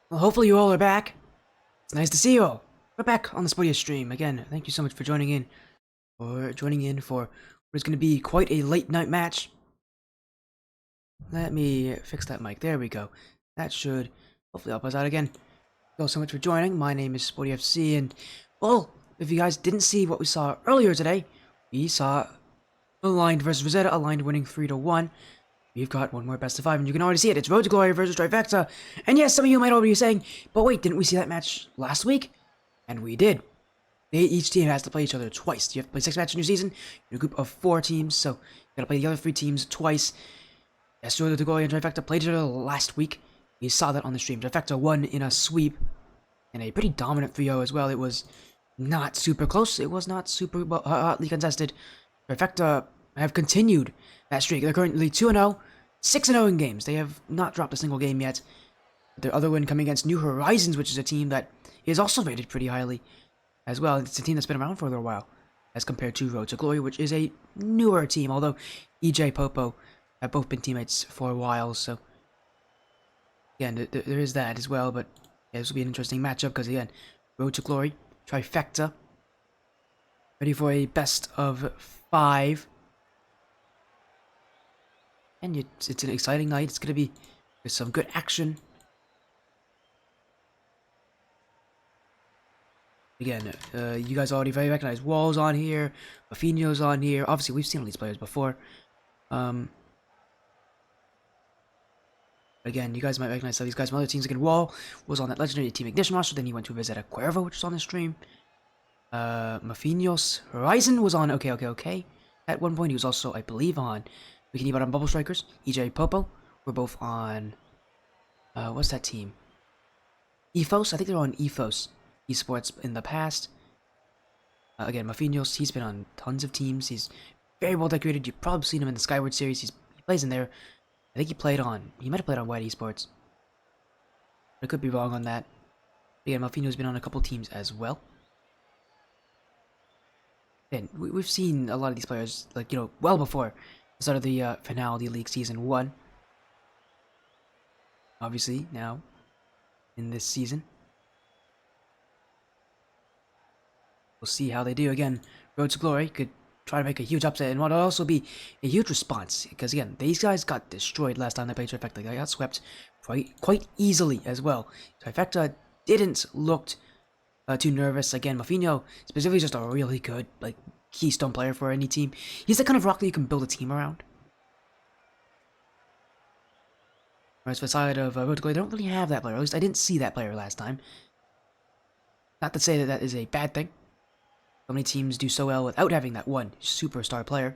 Well, hopefully you all are back. It's nice to see you all. We're back on the Spodia stream. Again, thank you so much for joining in. For what is going to be quite a late night match. Let me fix that mic. There we go. That should hopefully help us out again. Thank you all so much for joining. My name is SportyFC, and, well, if you guys didn't see what we saw earlier today, we saw Aligned versus Rosetta, Aligned winning 3-1. We've got one more best of 5, and you can already see it. It's Road to Glory versus Trifecta. And yes, some of you might already be saying, but wait, didn't we see that match last week? And we did. Each team has to play each other twice. You have to play 6 matches in your season, in a group of 4 teams, so you gotta play the other 3 teams twice. Yes, Road to Glory and Trifecta played each other last week. We saw that on the stream. Trifecta won in a sweep, and a pretty dominant 3-0 as well. It was not super close. It was not super hotly contested. Trifecta have continued that streak. They're currently 2-0, 6-0 in games. They have not dropped a single game yet. Their other win coming against New Horizons, which is a team that is also rated pretty highly as well. It's a team that's been around for a little while, as compared to Road to Glory, which is a newer team, although EJ Popo have both been teammates for a while, so again, there is that as well, but yeah, this will be an interesting matchup, because again, Road to Glory, Trifecta, ready for a best of 5. And it's an exciting night. It's going to be with some good action. Again, you guys already very recognize Wall's on here, Rafinha's on here. Obviously, we've seen all these players before. Again, you guys might recognize some of these guys from other teams. Again, Wall was on that legendary Team Ignition roster. Then he went to visit a Cuervo, which is on the stream. Mafinhos Horizon was on okay. At one point, he was also, I believe, on We Can Eat on Bubble Strikers. EJ Popo were both on, what's that team? Ethos? I think they're on Ethos Esports in the past. Again, Mafinhos, he's been on tons of teams. He's very well decorated. You've probably seen him in the Skyward series. He plays in there. I think he might have played on White Esports. I could be wrong on that. Again, Mafinho's been on a couple teams as well. And we've seen a lot of these players, like, well before the start of the Finality League Season 1. Obviously, now, in this season. We'll see how they do. Again, Road to Glory could try to make a huge upset, and what will also be a huge response, because again, these guys got destroyed last time they played Trifecta. They got swept quite easily as well. Trifecta didn't look too nervous. Again, Mafinho specifically is just a really good, keystone player for any team. He's the kind of rock that you can build a team around. Whereas for the side of Road to Glory, they don't really have that player. At least I didn't see that player last time. Not to say that that is a bad thing. So many teams do so well without having that one superstar player.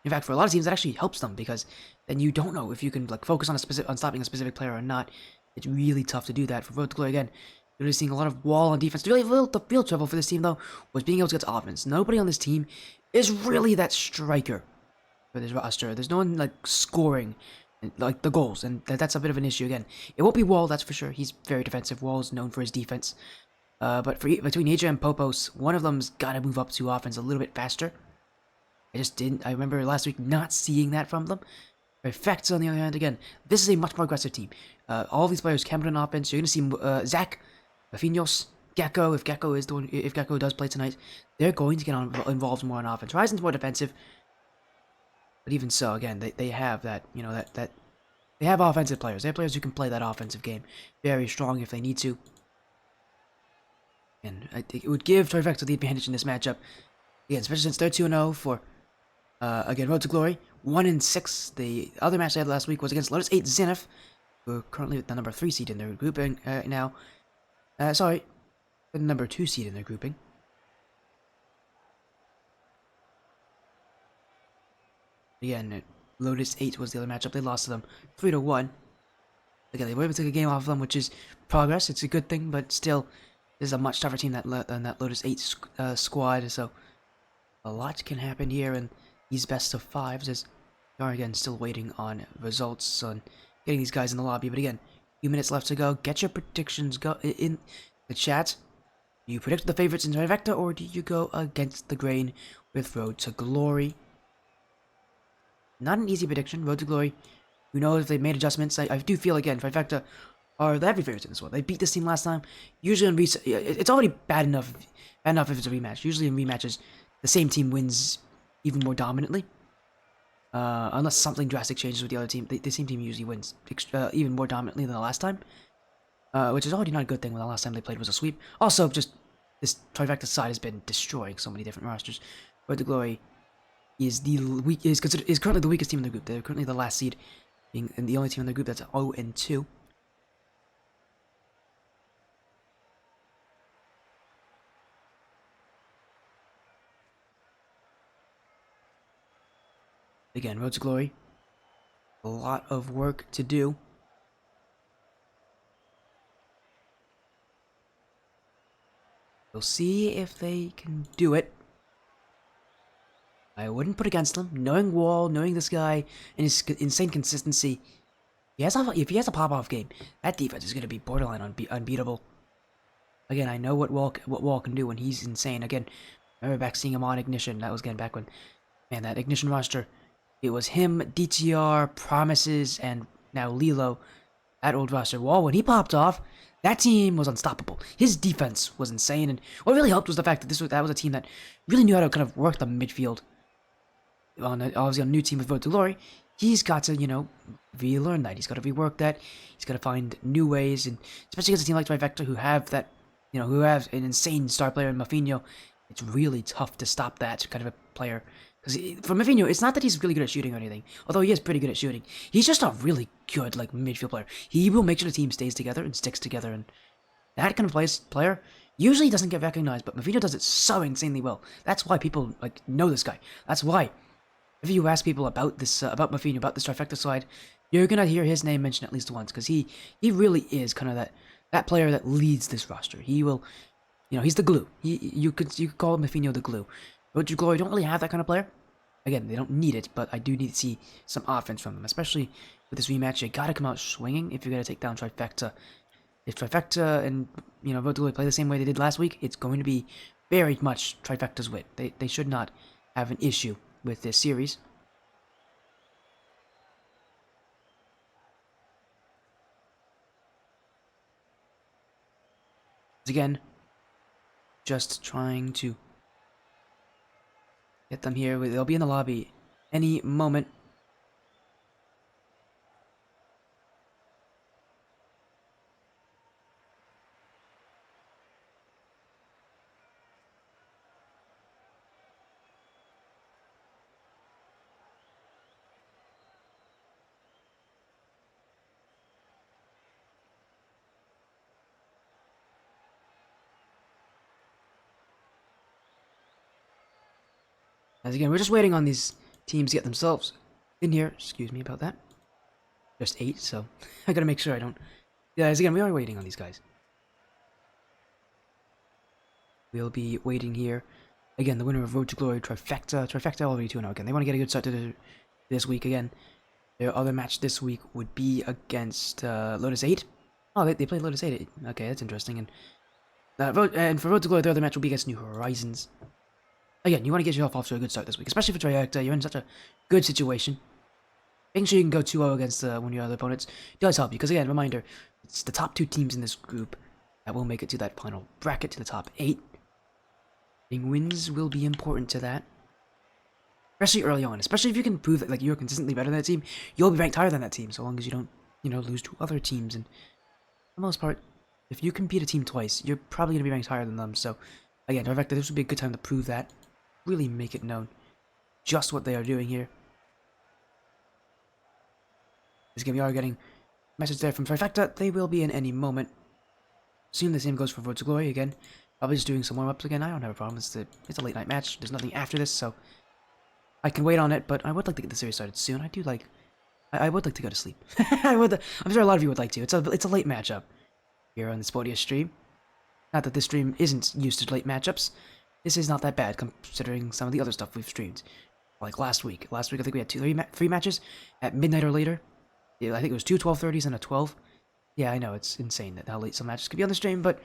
In fact, for a lot of teams, that actually helps them, because then you don't know if you can focus on stopping a specific player or not. It's really tough to do that. For Road to Glory, again, you're really seeing a lot of wall on defense. The real trouble for this team, though, was being able to get to offense. Nobody on this team is really that striker for this roster. There's no one scoring the goals, and that's a bit of an issue. Again, it won't be Wall, that's for sure. He's very defensive. Wall's known for his defense. But between AJ and Popos, one of them's got to move up to offense a little bit faster. I remember last week not seeing that from them. Trifecta, on the other hand, again, this is a much more aggressive team. All these players can put in offense. You're going to see Zach, Rafinhos, Gecko, if Gecko does play tonight, they're going to get involved more in offense. Horizon's more defensive. But even so, again, they have that, they have offensive players. They have players who can play that offensive game very strong if they need to. And I think it would give Trifecta the advantage in this matchup. Again, especially since they're 2-0 for, again, Road to Glory. 1-6. The other match they had last week was against Lotus 8 Zenith, who are currently the number 3 seed in their grouping now. Sorry, the number 2 seed in their grouping. Again, Lotus 8 was the other matchup. They lost to them 3-1. Again, they were able to take a game off of them, which is progress. It's a good thing, but still, this is a much tougher team than that Lotus 8 squad, so a lot can happen here in these best of 5s, as we are, again, still waiting on results on getting these guys in the lobby. But again, a few minutes left to go. Get your predictions in the chat. Do you predict the favorites in Trifecta, or do you go against the grain with Road to Glory? Not an easy prediction. Road to Glory, who knows if they've made adjustments. I do feel, again, Trifecta are the heavy favorites in this one. They beat this team last time. Usually in it's already bad enough if it's a rematch. Usually in rematches, the same team wins even more dominantly. Unless something drastic changes with the other team, the same team usually wins even more dominantly than the last time. Which is already not a good thing when the last time they played was a sweep. Also, just this Trifecta side has been destroying so many different rosters. Road to Glory is currently the weakest team in the group. They're currently the last seed, being the only team in the group that's 0-2. Again, Road to Glory, a lot of work to do. We'll see if they can do it. I wouldn't put against them. Knowing Wall, knowing this guy, and his insane consistency, if he has a pop-off game, that defense is going to be borderline unbeatable. Again, I know what Wall can do when he's insane. Again, I remember back seeing him on Ignition. That was again back when, man, that Ignition roster, it was him, DTR, Promises, and now Lilo. That old roster. Wall, when he popped off, that team was unstoppable. His defense was insane, and what really helped was the fact that that was a team that really knew how to kind of work the midfield. Obviously, on a new team with Road to Glory, he's got to, relearn that. He's got to rework that. He's got to find new ways, and especially against a team like Trifecta, who have that, who have an insane star player in Mafinho, it's really tough to stop that kind of a player. Because for Mafinho, it's not that he's really good at shooting or anything, although he is pretty good at shooting. He's just a really good, midfield player. He will make sure the team stays together and sticks together, and that kind of player usually doesn't get recognized, but Mafinho does it so insanely well. That's why people, know this guy. That's why, if you ask people about this, about Mafinho, about this Trifecta side, you're gonna hear his name mentioned at least once, because he really is kind of that player that leads this roster. He will, he's the glue. You could call Mafinho the glue. Road to Glory don't really have that kind of player. Again, they don't need it, but I do need to see some offense from them, especially with this rematch. You gotta come out swinging if you're gonna take down Trifecta. If Trifecta and Road to Glory play the same way they did last week, it's going to be very much Trifecta's win. They should not have an issue with this series. Again, just trying to get them here. They'll be in the lobby any moment. As again, we're just waiting on these teams to get themselves in here. Excuse me about that. Just 8, so I gotta make sure I don't... Yeah, as again, we are waiting on these guys. We'll be waiting here. Again, the winner of Road to Glory, Trifecta. Trifecta already 2-0 again. They want to get a good start to this week again. Their other match this week would be against Lotus 8. Oh, they played Lotus 8. Okay, that's interesting. And for Road to Glory, their other match will be against New Horizons. Again, you want to get yourself off to a good start this week, especially for Trifecta. You're in such a good situation. Making sure you can go 2-0 against one of your other opponents does help you, because again, reminder, it's the top 2 teams in this group that will make it to that final bracket, to the top 8. Getting wins will be important to that. Especially early on, especially if you can prove that you're consistently better than that team, you'll be ranked higher than that team, so long as you don't, lose to other teams. And for the most part, if you can beat a team twice, you're probably going to be ranked higher than them. So again, Trifecta, this would be a good time to prove that. Really make it known just what they are doing here. This game, we are getting a message there from Trifecta. They will be in any moment. Assume the same goes for Road to Glory again. Probably just doing some warm-ups again. I don't have a problem. It's a late night match. There's nothing after this, so I can wait on it. But I would like to get the series started soon. I would like to go to sleep. I'm sure a lot of you would like to. It's a late matchup here on the Spodia stream. Not that this stream isn't used to late matchups. This is not that bad considering some of the other stuff we've streamed. Like last week. Last week I think we had 3 matches at midnight or later. Yeah, I think it was 2 12:30s and a 12. Yeah, I know, it's insane that how late some matches could be on the stream, but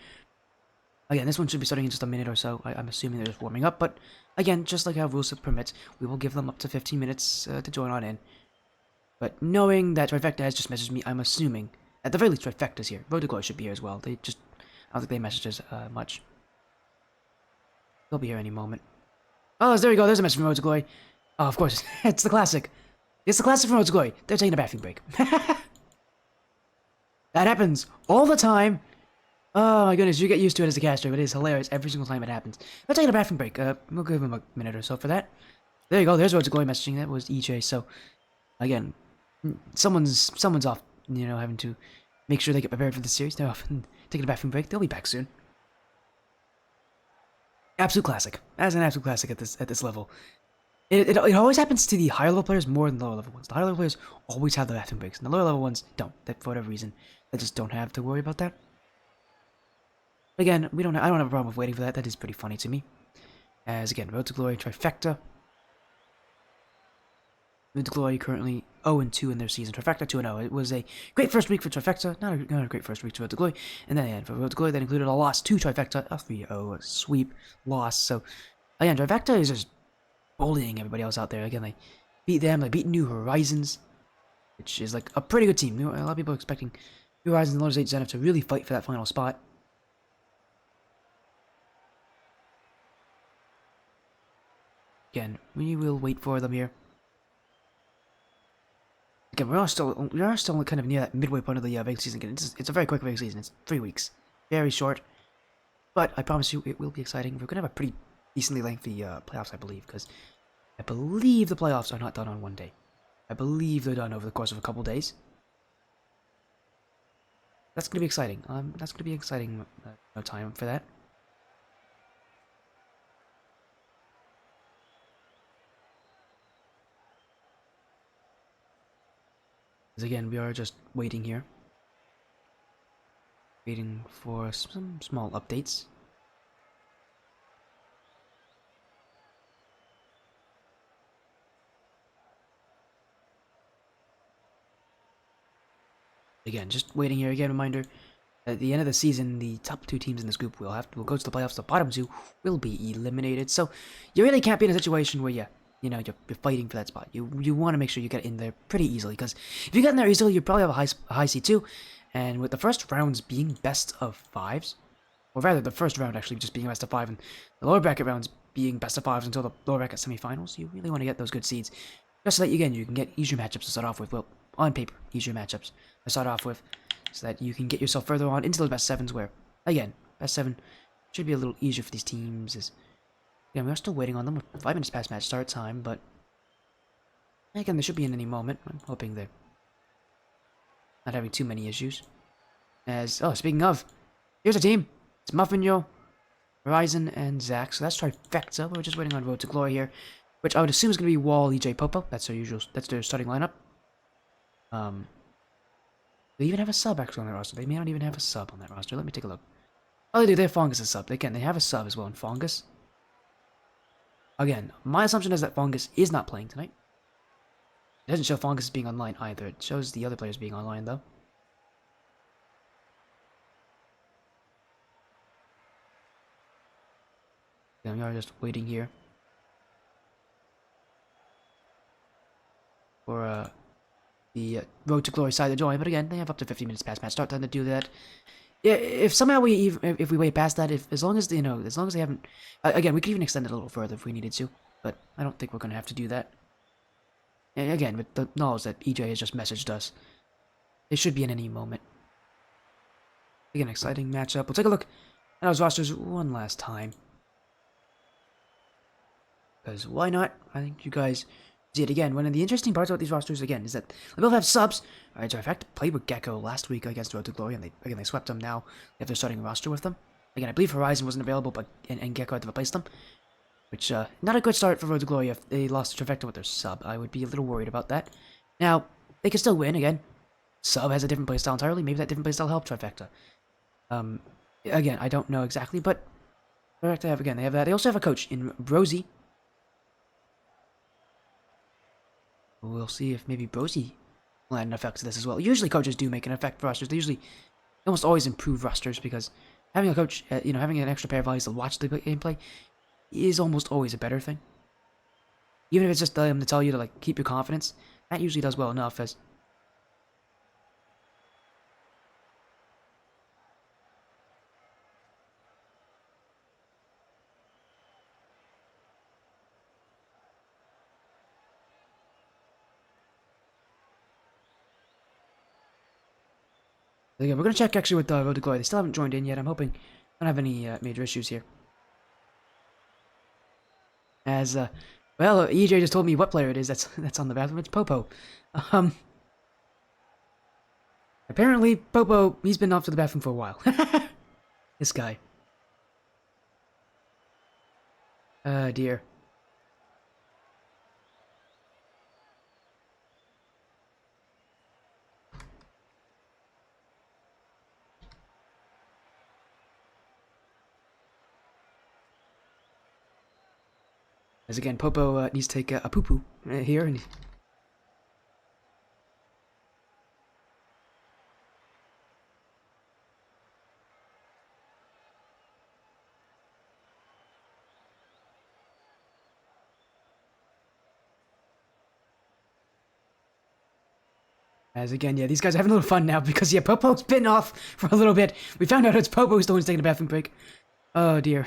again, this one should be starting in just a minute or so. I'm assuming they're just warming up, but again, just like how rules permit, we will give them up to 15 minutes to join on in. But knowing that Trifecta has just messaged me, I'm assuming At the very least, Trifecta's here. Road to Glory should be here as well. They just, I don't think they messaged us much. They'll be here any moment. Oh, there we go. There's a message from Road to Glory. Oh, of course. It's the classic. It's the classic from Road to Glory. They're taking a bathroom break. That happens all the time. Oh my goodness, you get used to it as a caster, but it is hilarious every single time it happens. They're taking a bathroom break. We'll give them a minute or so for that. There you go. There's Road to Glory messaging. That was EJ. So, again, someone's off, you know, having to make sure they get prepared for the series. They're off and taking a bathroom break. They'll be back soon. Absolute classic. As an absolute classic at this level. It always happens to the higher level players more than the lower level ones. The higher level players always have the bathroom breaks, and the lower level ones don't. That for whatever reason, they just don't have to worry about that. Again, I don't have a problem with waiting for that. That is pretty funny to me. As again, Road to Glory, Trifecta. Road to Glory currently 0-2 in their season. Trifecta 2-0. It was a great first week for Trifecta. Not a great first week to Road to Glory. And then for Road to Glory, that included a loss to Trifecta. A 3-0 sweep loss. So, again, Trifecta is just bullying everybody else out there. Again, they beat them. They beat New Horizons, which is like a pretty good team. A lot of people are expecting New Horizons and Lotus 8 Zenith to really fight for that final spot. Again, we will wait for them here. Again, we are still kind of near that midway point of the big season. Again, it's a very quick big season. It's 3 weeks, very short. But I promise you, it will be exciting. We're gonna have a pretty decently lengthy playoffs, I believe, because I believe the playoffs are not done on one day. I believe they're done over the course of a couple days. That's gonna be exciting. That's gonna be exciting. No time for that. Because again, we are just waiting here. Waiting for some small updates. Again, just waiting here. Again, reminder, at the end of the season, the top 2 teams in this group will go to the playoffs. The bottom 2 will be eliminated. So you really can't be in a situation where you're fighting for that spot. You want to make sure you get in there pretty easily, because if you get in there easily, you probably have a high seed too. And with the first rounds being best of 5s, or rather the first round actually just being best of 5, and the lower bracket rounds being best of 5s until the lower bracket semifinals, you really want to get those good seeds, just so that again you can get easier matchups to start off with. Well, on paper, easier matchups to start off with, so that you can get yourself further on into those best 7s, where again, best 7 should be a little easier for these teams. Yeah, we are still waiting on them. 5 minutes past match start time, but again, they should be in any moment. I'm hoping they're not having too many issues. Speaking of, here's a team. It's Muffinyo, Horizon, and Zach. So that's Trifecta. We're just waiting on Road to Glory here, which I would assume is going to be Wall, EJ, Popo. That's their starting lineup. They even have a sub actually on their roster. They may not even have a sub on that roster. Let me take a look. Oh, they do. They have Fungus as a sub. Again, they have a sub as well in Fungus. Again, my assumption is that Fungus is not playing tonight. It doesn't show Fungus being online either. It shows the other players being online, though. Yeah, we are just waiting here for the Road to Glory side to join. But again, they have up to 50 minutes past match start time to do that. Yeah, if somehow if we wait past that, as long as they haven't, again, we could even extend it a little further if we needed to, but I don't think we're gonna have to do that. And again, with the knowledge that EJ has just messaged us, they should be in any moment. Again, exciting matchup. We'll take a look at those rosters one last time, because why not? I think you guys see it again. One of the interesting parts about these rosters, again, is that they both have subs. Alright, so in fact, played with Gecko last week against Road to Glory, and they swept them. Now they have their starting roster with them. Again, I believe Horizon wasn't available, and Gecko had to replace them. Which, not a good start for Road to Glory if they lost to Trifecta with their sub. I would be a little worried about that. Now, they could still win, again. Sub has a different playstyle entirely. Maybe that different playstyle helped Trifecta. Again, I don't know exactly, but Trifecta have, again, they have that. They also have a coach in Rosie. We'll see if maybe Brosi will add an effect to this as well. Usually coaches do make an effect for rosters. They almost always improve rosters, because having a coach, having an extra pair of eyes to watch the gameplay is almost always a better thing. Even if it's just to tell you to keep your confidence, that usually does well enough. As Okay, we're gonna check actually with Road to Glory. They still haven't joined in yet. I'm hoping I don't have any major issues here. As well, EJ just told me what player it is that's on the bathroom. It's Popo. Apparently Popo, he's been off to the bathroom for a while. This guy. Dear. As again, Popo needs to take a poo-poo here. And as again, yeah, these guys are having a little fun now because, yeah, Popo's been off for a little bit. We found out it's Popo who's the one who's taking a bathroom break. Oh, dear.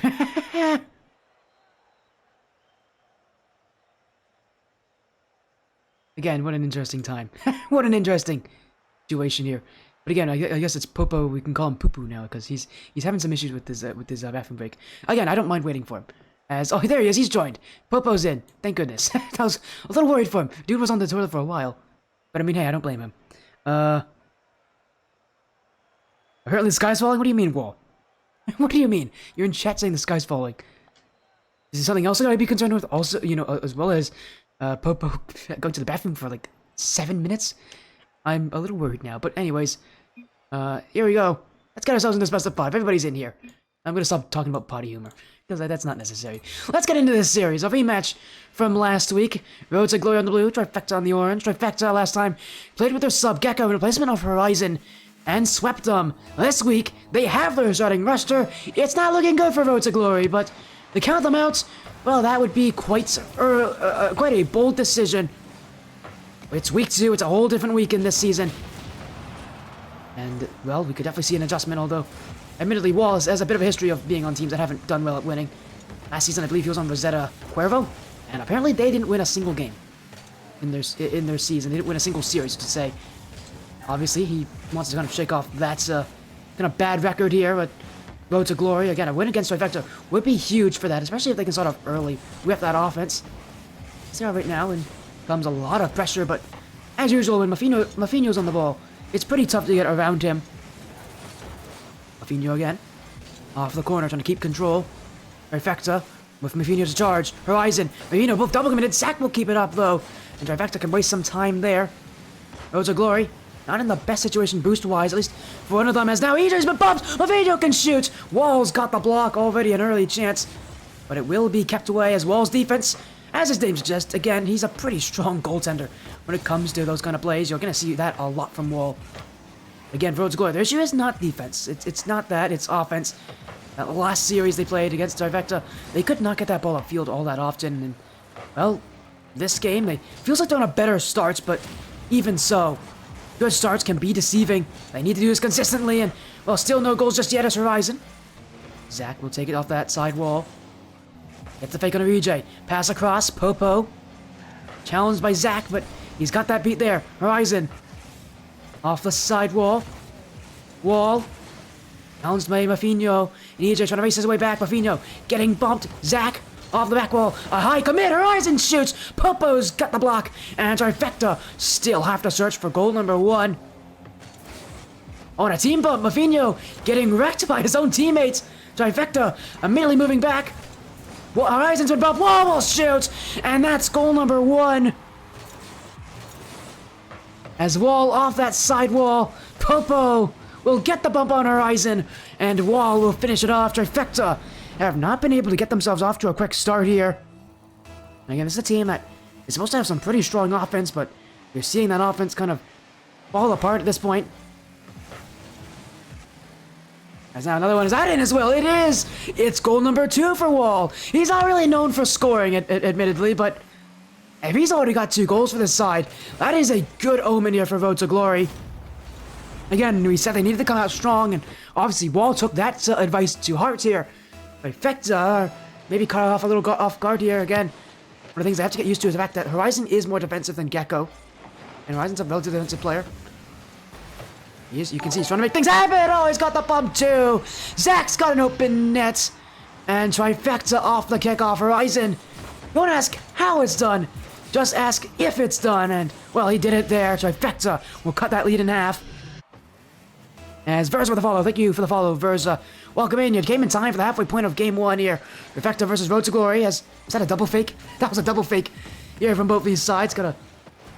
Again, what an interesting time. What an interesting situation here. But again, I guess it's Popo. We can call him Poo-Poo now because he's having some issues with his bathroom break. Again, I don't mind waiting for him. As oh, there he is. He's joined. Popo's in. Thank goodness. I was a little worried for him. Dude was on the toilet for a while. But I mean, hey, I don't blame him. Apparently the sky's falling? What do you mean, Wall? What do you mean? You're in chat saying the sky's falling. Is there something else I gotta be concerned with? Also, you know, as well as Popo going to the bathroom for like 7 minutes? I'm a little worried now. But anyways, here we go. Let's get ourselves in this best of 5. Everybody's in here. I'm gonna stop talking about potty humor, because that's not necessary. Let's get into this series. A rematch from last week. Road to Glory on the blue, Trifecta on the orange. Trifecta last time played with their sub Gecko in replacement of Horizon and swept them. This week, they have their starting roster. It's not looking good for Road to Glory, but to count them out, well, that would be quite a bold decision. It's week 2. It's a whole different week in this season. And, well, we could definitely see an adjustment, although admittedly, Wallace has a bit of a history of being on teams that haven't done well at winning. Last season, I believe he was on Rosetta Cuervo, and apparently they didn't win a single game in their season. They didn't win a single series, to say. Obviously, he wants to kind of shake off that kind of bad record here, but Road to Glory, again, a win against Trifecta would be huge for that, especially if they can start off early with that offense. See how right now, and comes a lot of pressure, but as usual, when Mafino's on the ball, it's pretty tough to get around him. Mafino again. Off the corner, trying to keep control. Trifecta with Mafino to charge. Horizon. Mafino both double committed. Zach will keep it up, though. And Trifecta can waste some time there. Road to Glory. Not in the best situation boost-wise, at least for one of them, as now EJ's been bumped. Mafino can shoot. Wall's got the block already, an early chance. But it will be kept away as Wall's defense, as his name suggests, again, he's a pretty strong goaltender. When it comes to those kind of plays, you're going to see that a lot from Wall. Again, for Road to Glory, the issue is not defense. It's not that, it's offense. That last series they played against Trifecta, they could not get that ball upfield all that often. And, well, this game, they feels like they're on a better start, but even so, good starts can be deceiving. They need to do this consistently, and, well, still no goals just yet as Horizon. Zach will take it off that side wall. Gets the fake on a EJ. Pass across, Popo. Challenged by Zach, but he's got that beat there. Horizon. Off the side wall. Wall. Challenged by Mafino. And EJ trying to race his way back. Mafino getting bumped. Zach off the back wall. A high commit. Horizon shoots. Popo's got the block. And Trifecta still have to search for goal number 1. On a team bump. Mafino getting wrecked by his own teammates. Trifecta immediately moving back. Horizon's been bumped. Wall will shoot. And that's goal number 1. As Wall off that side wall, Popo will get the bump on Horizon, and Wall will finish it off. Trifecta have not been able to get themselves off to a quick start here. And again, this is a team that is supposed to have some pretty strong offense, but you're seeing that offense kind of fall apart at this point. As now another one is added in as well. It is! It's goal number 2 for Wall. He's not really known for scoring, admittedly, but if he's already got 2 goals for this side, that is a good omen here for Road to Glory. Again, we said they needed to come out strong, and obviously Wall took that advice to heart here. Trifecta maybe caught off a little off guard here again. One of the things they have to get used to is the fact that Horizon is more defensive than Gecko, and Horizon's a relatively defensive player. You can see he's trying to make things happen. Oh, he's got the bump too. Zach's got an open net. And Trifecta off the kickoff. Horizon. Don't ask how it's done. Just ask if it's done. And, well, he did it there. Trifecta will cut that lead in half. As Verza with the follow. Thank you for the follow, Verza. Welcome in. You came in time for the halfway point of game 1 here. Trifecta versus Road to Glory. Was that a double fake? That was a double fake here from both these sides. Gotta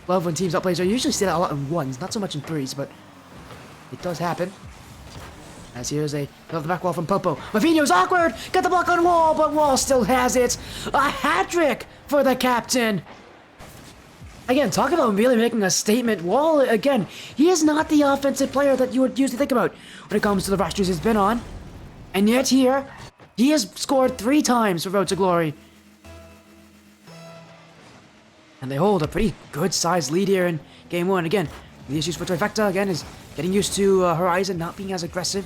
love when teams outplay. I usually see that a lot in 1s. Not so much in 3s, but it does happen. As here's a off the back wall from Popo. Mavinho's awkward! Got the block on Wall, but Wall still has it! A hat-trick for the captain! Again, talk about really making a statement. Wall, again, he is not the offensive player that you would usually think about when it comes to the rosters he's been on. And yet here, he has scored 3 times for Road to Glory. And they hold a pretty good-sized lead here in game 1. Again, the issues for Trifecta, again, is getting used to Horizon not being as aggressive.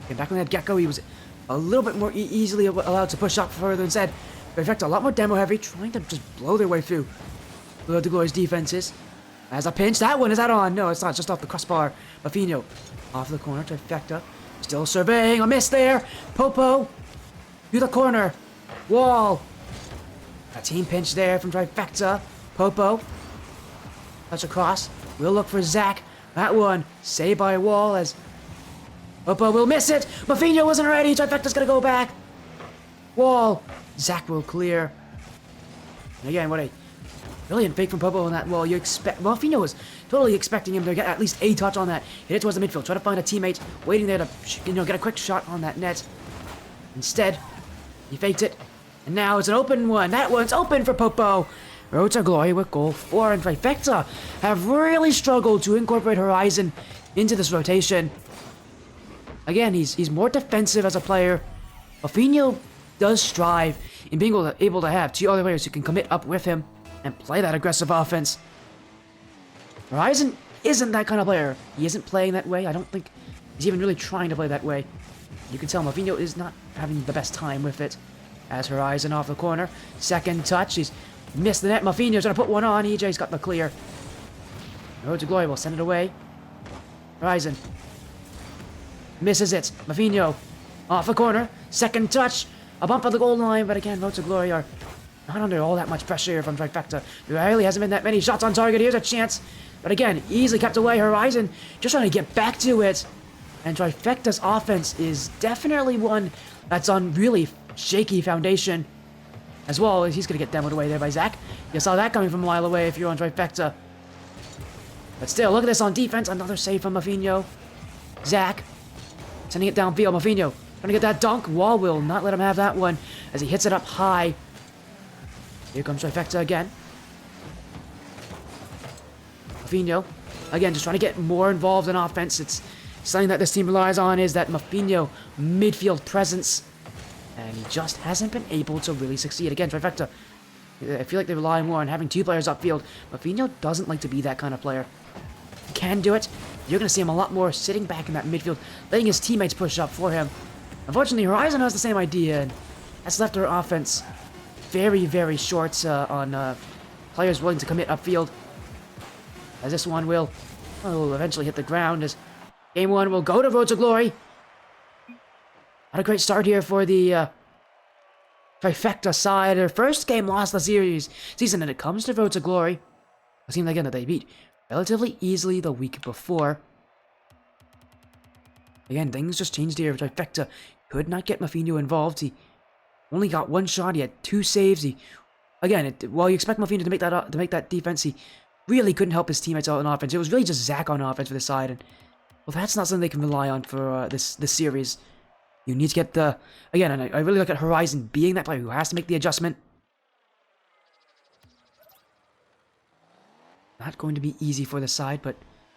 Okay, back when they had Gecko, he was a little bit more easily allowed to push up further instead. Trifecta, a lot more demo heavy, trying to just blow their way through the Glory's defenses. As a pinch, that one, is that on? No, it's not, just off the crossbar. Mavinho off the corner, Trifecta still surveying, a miss there. Popo to the corner. Wall. A team pinch there from Trifecta. Popo. Touch across. We'll look for Zach. That one saved by Wall as Popo will miss it. Mavinho wasn't ready. Trifecta's gonna go back. Wall. Zach will clear. And again, what a brilliant fake from Popo on that wall. You expect Mavinho was totally expecting him to get at least a touch on that. Hit it towards the midfield. Try to find a teammate waiting there to get a quick shot on that net. Instead, he faked it. And now it's an open one. That one's open for Popo. Road to Glory with goal 4, and Trifecta have really struggled to incorporate Horizon into this rotation. Again, he's more defensive as a player. Mavinho does strive in being able to have 2 other players who can commit up with him and play that aggressive offense. Horizon isn't that kind of player. He isn't playing that way. I don't think he's even really trying to play that way. You can tell Mavinho is not having the best time with it. As Horizon off the corner. Second touch. He's missed the net. Mavinho's going to put one on. EJ's got the clear. Road to Glory will send it away. Horizon misses it. Mavinho off the corner. Second touch. A bump on the goal line. But again, Road to Glory are not under all that much pressure here from Trifecta. There really hasn't been that many shots on target. Here's a chance. But again, easily kept away. Horizon just trying to get back to it. And Trifecta's offense is definitely one that's on really shaky foundation. As well, he's going to get demoed away there by Zach. You saw that coming from a mile away if you're on Trifecta. But still, look at this on defense. Another save from Mavinho. Zach sending it downfield. Mavinho trying to get that dunk. Wall will not let him have that one as he hits it up high. Here comes Trifecta again. Mavinho, again, just trying to get more involved in offense. It's something that this team relies on is that Mavinho midfield presence. And he just hasn't been able to really succeed. Again, Trifecta, I feel like they rely more on having 2 players upfield. Mavinho doesn't like to be that kind of player. He can do it. You're going to see him a lot more sitting back in that midfield, letting his teammates push up for him. Unfortunately, Horizon has the same idea, and that's left their offense very, very short on players willing to commit upfield. As this one will eventually hit the ground, as game 1 will go to Road to Glory. Not a great start here for the Trifecta side. Their first game lost the season, and it comes to Road to Glory. It seemed again that they beat relatively easily the week before. Again, things just changed here. Trifecta could not get Mavinho involved. He only got 1 shot. He had 2 saves. While you expect Mavinho to make that defense, he really couldn't help his teammates out on offense. It was really just Zach on offense for this side, and well, that's not something they can rely on for this series. You need to get the... Again, and I really look at Horizon being that player who has to make the adjustment. Not going to be easy for this side, but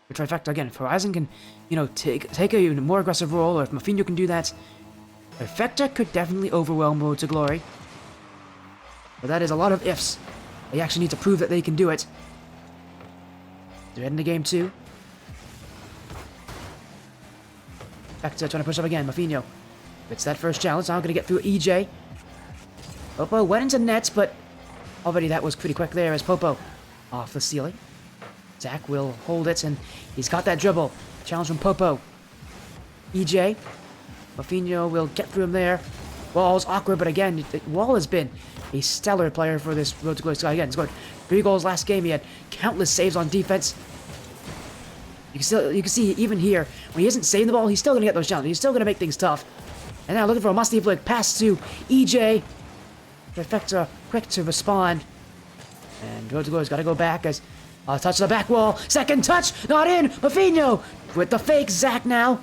for Trifecta, again, if Horizon can, take a even more aggressive role, or if Mavinho can do that, Trifecta could definitely overwhelm Road to Glory. But that is a lot of ifs. They actually need to prove that they can do it. They're heading to game 2. Trifecta trying to push up again. Mavinho gets that first challenge. Now going to get through EJ. Popo went into nets, but already that was pretty quick there as Popo off the ceiling. Zach will hold it, and he's got that dribble. Challenge from Popo. EJ. Mafinho will get through him there. Wall's awkward, but again, Wall has been a stellar player for this Road to Glory squad. Again, scored 3 goals last game. He had countless saves on defense. You can see even here, when he isn't saving the ball, he's still going to get those challenges. He's still going to make things tough. And now looking for a musty flick pass to EJ. Trifecta quick to respond. And Road to Glory's got to go back as touch the back wall. Second touch, not in. Mafinho with the fake. Zach now.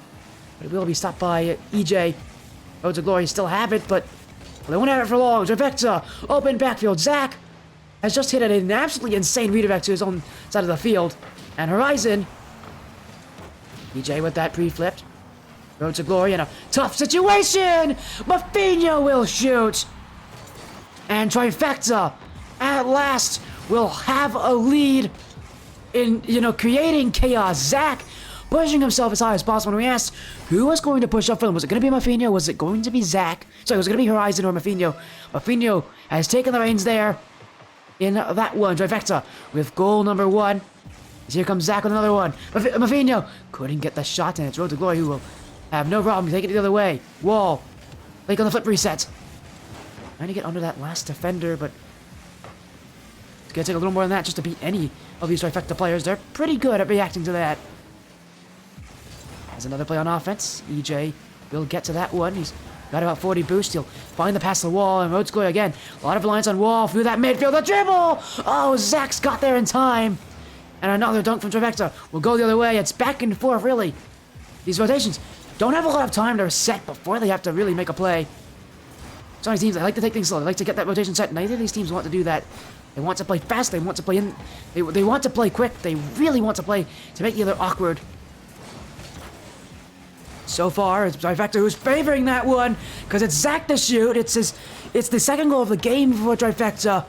But it will be stopped by EJ. Road to Glory still have it, but they won't have it for long. Trifecta, open backfield. Zach has just hit an absolutely insane redirect to his own side of the field. And Horizon. EJ with that pre-flipped. Road to Glory in a tough situation. Mafinho will shoot. And Trifecta, at last, will have a lead in, creating chaos. Zach pushing himself as high as possible. And we asked who was going to push up for them. Was it going to be Mafinho? Was it going to be Zach? Sorry, was it going to be Horizon or Mafinho? Mafinho has taken the reins there in that one. Trifecta with goal number 1. As here comes Zach with another one. Mafinho couldn't get the shot, and it's Road to Glory who will have no problem taking it the other way. Wall. Lake on the flip reset. Trying to get under that last defender, but it's going to take a little more than that just to beat any of these Trifecta players. They're pretty good at reacting to that. There's another play on offense. EJ will get to that one. He's got about 40 boost. He'll find the pass to the Wall, and Road to Glory again. A lot of reliance on Wall through that midfield. The dribble! Oh, Zach's got there in time. And another dunk from Trifecta will go the other way. It's back and forth, really. These rotations don't have a lot of time to reset before they have to really make a play. Some of these teams, they like to take things slow. They like to get that rotation set. Neither of these teams want to do that. They want to play fast. They want to play in. They want to play quick. They really want to play to make the other awkward. So far, it's Trifecta who's favoring that one because it's Zach to shoot. It's the second goal of the game for Trifecta.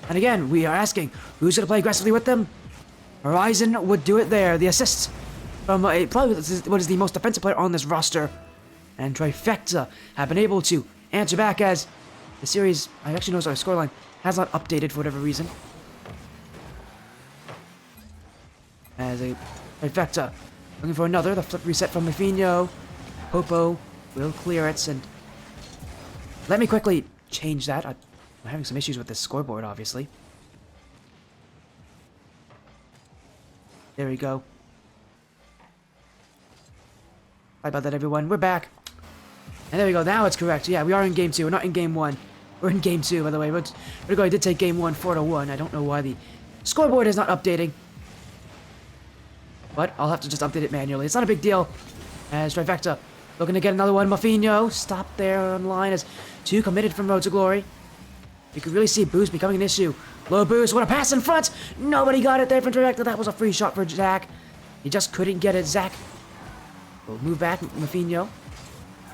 And again, we are asking who's going to play aggressively with them. Horizon would do it there. The assist from probably what is the most defensive player on this roster. And Trifecta have been able to answer back as the series, I actually noticed our scoreline has not updated for whatever reason. As a Trifecta looking for another, the flip reset from Mafinho. Popo will clear it, and let me quickly change that. I'm having some issues with this scoreboard, obviously. There we go. Sorry about that, everyone. We're back. And there we go. Now it's correct. Yeah, we are in Game 2. We're not in Game 1. We're in Game 2, by the way. But I did take Game 1 4-1. I don't know why the scoreboard is not updating. But I'll have to just update it manually. It's not a big deal. As Trifecta looking to get another one. Mafinho stopped there on line as 2 committed from Road to Glory. You could really see boost becoming an issue. Low boost. What a pass in front. Nobody got it there from Trifecta. That was a free shot for Zach. He just couldn't get it. Zach will move back. Mafinho.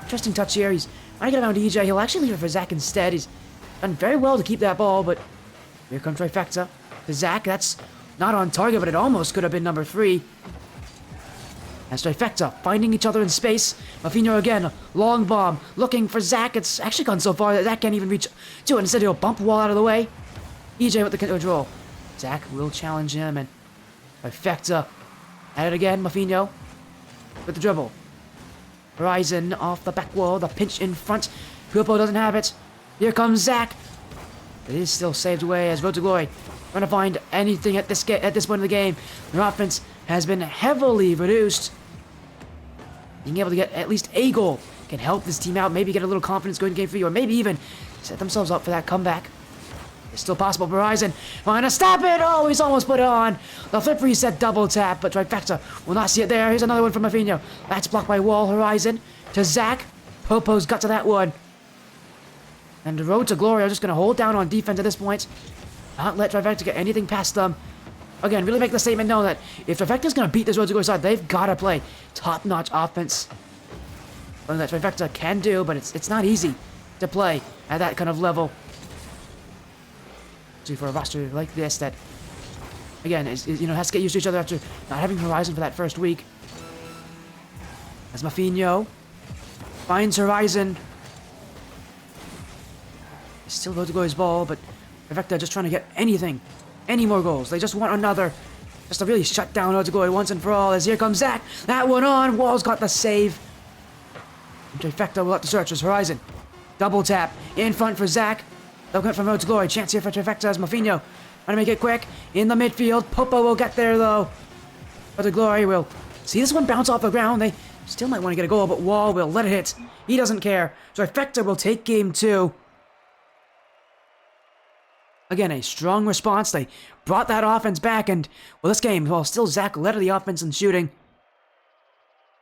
Interesting touch here. He's trying to get around to EJ. He'll actually leave it for Zach instead. He's done very well to keep that ball, but here comes Trifecta to Zach. That's not on target, but it almost could have been number 3. As Trifecta finding each other in space. Mafinho again, long bomb, looking for Zach. It's actually gone so far that Zach can't even reach to it. Instead, he'll bump the wall out of the way. EJ with the control. Zach will challenge him, and Trifecta at it again. Mafinho with the dribble. Horizon off the back wall, the pinch in front. Popo doesn't have it. Here comes Zach. It is still saved away as Road to Glory trying to find anything at this point in the game. Their offense has been heavily reduced. Being able to get at least a goal can help this team out. Maybe get a little confidence going to Game 3, or maybe even set themselves up for that comeback. It's still possible for Horizon. Trying to stop it! Oh, he's almost put it on. The flip reset double tap, but Trifecta will not see it there. Here's another one from Mafinho. That's blocked by Wall. Horizon to Zach. Popo's got to that one. And the Road to Glory are just going to hold down on defense at this point. Not let Trifecta get anything past them. Again, really make the statement known that if Trifecta's going to beat this Road to Glory side, they've got to play top-notch offense. Something that Trifecta can do, but it's not easy to play at that kind of level. For a roster like this that, again, has to get used to each other after not having Horizon for that first week. As Mafinho finds Horizon. Still Road to Glory's ball, but Trifecta just trying to get anything any more goals. They just want another, just to really shut down Road to Glory once and for all. As here comes Zach. That one on. Wall's got the save. Trifecta will have to search his horizon. Double tap in front for Zach. They'll get from Road to Glory. Chance here for Trifecta as Mafinho trying to make it quick in the midfield. Popo will get there though. Road to Glory will see this one bounce off the ground. They still might want to get a goal, but Wall will let it hit. He doesn't care. Trifecta will take game 2. Again, a strong response. They brought that offense back, and well, this game, well, still Zach led the offense in shooting.